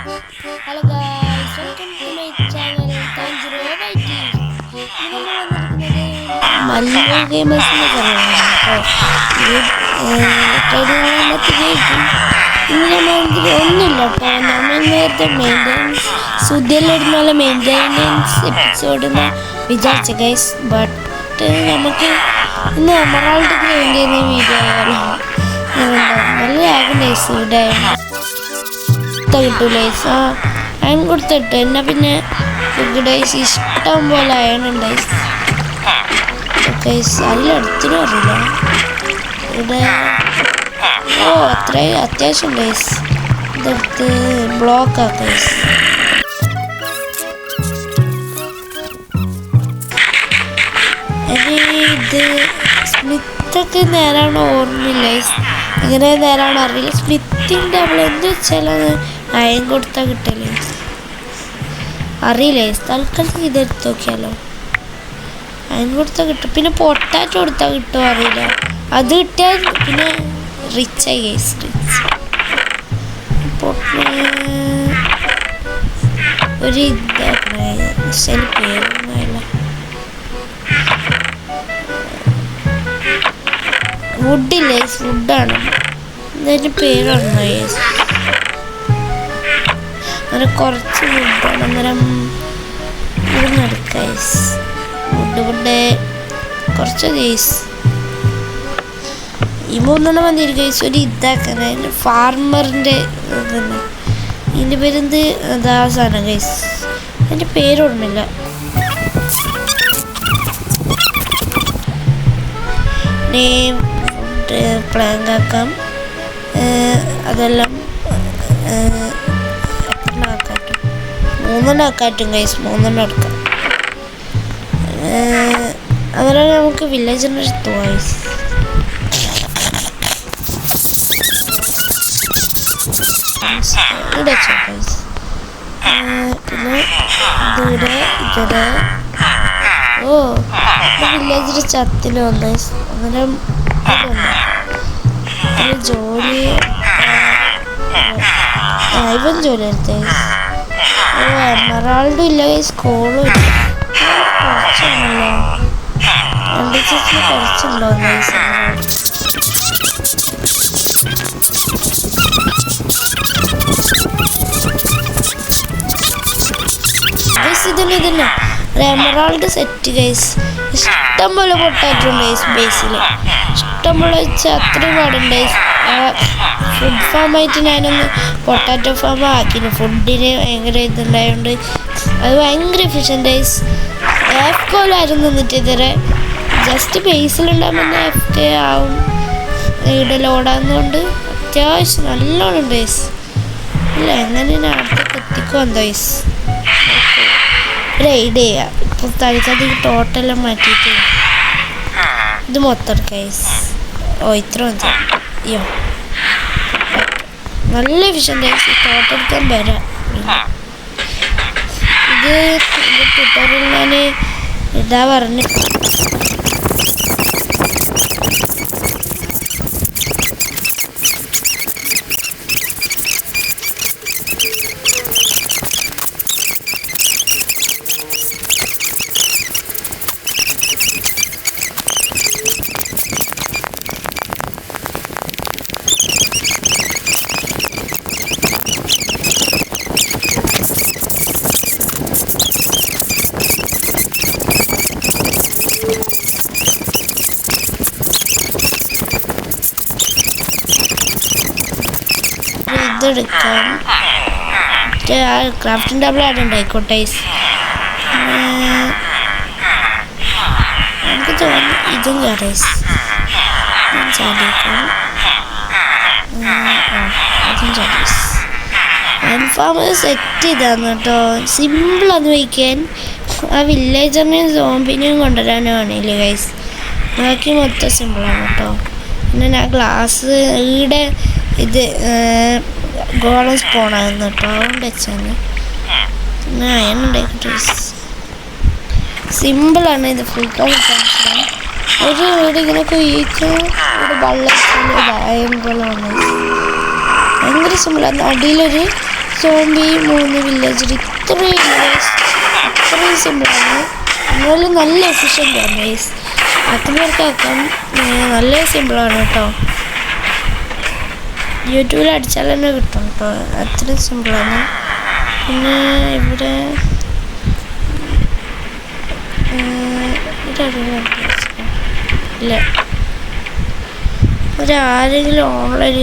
Hello guys, welcome to my channel Tanjiro YT. Mallu Gamers എന്ന് പറയുന്നത് ഒന്നുമില്ല കേട്ടോ. നമ്മൾ നേരത്തെ മെയിൻ്റെനൻസ് സുദ്ധിയിലിടുന്നുള്ള മെയിൻ്റെനൻസ് എപ്പിസോഡ് എന്ന് വിചാരിച്ച ഗൈസ്. ബട്ട് നമുക്ക് ഇന്ന് എമറാൾഡ് ഗ്രൈൻഡ് ചെയ്യുന്ന വീഡിയോ ആയാലും നല്ല ആകും ഗൈസ്. ഇവിടെ കിട്ടൂല ഗൈസ്. അയൺ കൊടുത്തിട്ട് എന്നാൽ പിന്നെ ഗൈസ് ഇഷ്ടം പോലെ അയൺ ഉണ്ടായി ഗൈസ്. അതിലെടുത്തിനും അറിയില്ല ഇവിടെ. ഓ അത്രയും അത്യാവശ്യം ഗൈസ്. ഇതെടുത്ത് ബ്ലോക്കാ ഗൈസ്. ഇത് സ്മിത്തൊക്കെ നേരാണോ ഓർമ്മയില്ല ഗൈസ്. എങ്ങനെ നേരാണോ അറിയില്ല. സ്മിത്തിൻ്റെ അവൾ എന്ത് വെച്ചാലാണ് അയൺ കൊടുത്താൽ കിട്ടല്ലേ അറിയില്ല ഗൈസ്. തൽക്കാലം ഇതെടുത്ത് നോക്കിയാലോ. അയൺ കൊടുത്താൽ കിട്ടും. പിന്നെ പൊട്ടാറ്റോ കൊടുത്താൽ കിട്ടുമോ അറിയില്ല. അത് കിട്ടിയാൽ പിന്നെ റിച്ചായി ഗൈസ്. ഒരു ഇതാക്കണ പേരൊന്നുമില്ല. വുഡില്ലേ വുഡാണ്. ഇതിൻ്റെ പേരാണ് ഗൈസ്. അങ്ങനെ കുറച്ച് വുഡാണ്. അന്നേരം ഇവിടുന്ന് എടുക്കാം ഗൈസ്. വുഡ് കുറച്ച് ഗൈസ്. ഈ മൂന്നെണ്ണം വന്നിരിക്കും ഗൈസ്. ഒരു ഇതാക്കാൻ ഫാർമറിൻ്റെ ഇതന്നെ. ഇതിൻ്റെ പേരെന്ത് അതാ സാധനം ഗൈസ്. അതിൻ്റെ പേര് ഓർമ്മയില്ല. പ്ലാങ്ക് ആക്കാം. അതെല്ലാം ആക്കാറ്റും. 3 ആക്കാറ്റും ഗൈസ്. 3 എടുക്കാം. അങ്ങനെ നമുക്ക് വില്ലേജിൻ്റെ അടുത്ത് പോകാം ഗൈസ്. ഇവിടെ വെച്ചോ ഗൈസ്. പിന്നെ ഇതിടെ ഓ വില്ലേജിൽ ചത്തിന് വന്നു ഗൈസ്. അങ്ങനെ ജോലി ഇവൻ ജോലി എടുത്ത ഗൈസ്. ഓ എമറാൾഡും ഇല്ല ഗൈസ്. കോളും ഇല്ല. കുറച്ചുണ്ടല്ലോ. 2 ചേച്ചിന് കുറച്ചുണ്ടോ ഗൈസ്. ഇതിന് എമറാൾഡ് സെറ്റ് ഗൈസ്. ഇഷ്ടംപോലെ പൊട്ടാറ്റുണ്ട് ഗൈസ്. ബേസിൽ ഇഷ്ടംപോലെ വെച്ചാൽ അത്രയും പാടുണ്ട് ഗൈസ്. ഫുഡ് ഫാമായിട്ട് ഞാനൊന്ന് പൊട്ടാറ്റോ ഫാം ആക്കിയിരുന്നു. ഫുഡിന് ഭയങ്കര ഇതുണ്ടായതുകൊണ്ട് അത് ഭയങ്കര എഫിഷ്യൻ്റ് ഗൈസ്. എഫ് കോലായിരുന്നു നിന്നിട്ട് ഇതുവരെ. ജസ്റ്റ് ബേസിലുണ്ടാകുമ്പോൾ തന്നെ എഫ് കെ ആവും. ഇവിടെ ലോഡാകുന്നതുകൊണ്ട് അത്യാവശ്യം നല്ലോണം ഉണ്ട് ഗൈസ്. ഇല്ല എങ്ങനെ ഞാൻ അടുത്തൊക്കെ എത്തിക്കുമെന്തോ ഗൈസ്. ഒരു ഐഡിയ ചെയ്യാം. ഇപ്പോൾ തനിക്കത് ടോട്ടെല്ലാം മാറ്റിയിട്ട് ഇത് മൊത്തം ഗൈസ്. ഓ ഇത്ര മതി. അയ്യോ നല്ല എഫിഷ്യൻ്റ് ഗൈസ്. ഈ ടോട്ടെടുക്കാൻ വരാം. ഇത് ട്യൂട്ടോറിയൽ ഞാൻ ഇതാ പറഞ്ഞു. ഇതെടുക്കാം. ക്രാഫ്റ്റിംഗ് ടേബിൾ ആയിട്ട് ഉണ്ടായിക്കോട്ടെ. എനിക്ക് തോന്നുന്നു ഇതും കയറേസ് ചാടിയേക്കാം. അതും ചാടീസ്. അൻഫാം സെറ്റ് ചെയ്താന്ന് കേട്ടോ. സിമ്പിളാന്ന് വയ്ക്കാൻ. ആ വില്ലേജറിനെയും സോംബിനെയും കൊണ്ടുവരാനും ആണല്ലേ ഗൈസ്. ബാക്കി മൊത്തം സിമ്പിളാണ് കേട്ടോ. പിന്നെ ഞാൻ ഗ്ലാസ് ഈടെ ഇത് ഗോളം സ്പോണായിരുന്നു കേട്ടോ. അതുകൊണ്ട് വെച്ചാണ്. പിന്നെ അയൺ ഉണ്ടായിക്കോട്ടെ. സിമ്പിളാണ് ഇത്. ഫുൾ മനസ്സിലാവും. ഒരു വീട് ഇങ്ങനെ കുഴിച്ചാൽ ഒരു വെള്ളത്തിൽ അയൺ പോലെ വന്നു. ഭയങ്കര സിമ്പിളാണ്. അടിയിലൊരു സോംബി 3 വില്ലേജർ ഇത്രയും സിമ്പിളാണ്. എന്നാലും നല്ല എഫിഷ്യൻ്റാണ് ഗൈസ്. ആക്കുന്നവർക്ക് ആക്കാം. നല്ല സിമ്പിളാണ് കേട്ടോ. യൂട്യൂബിൽ അടിച്ചാൽ തന്നെ കിട്ടും കേട്ടോ. അത്രയും സിമ്പിളാണ്. പിന്നെ ഇവിടെ ഇല്ല, ആരെങ്കിലും ഓൺലൈൻ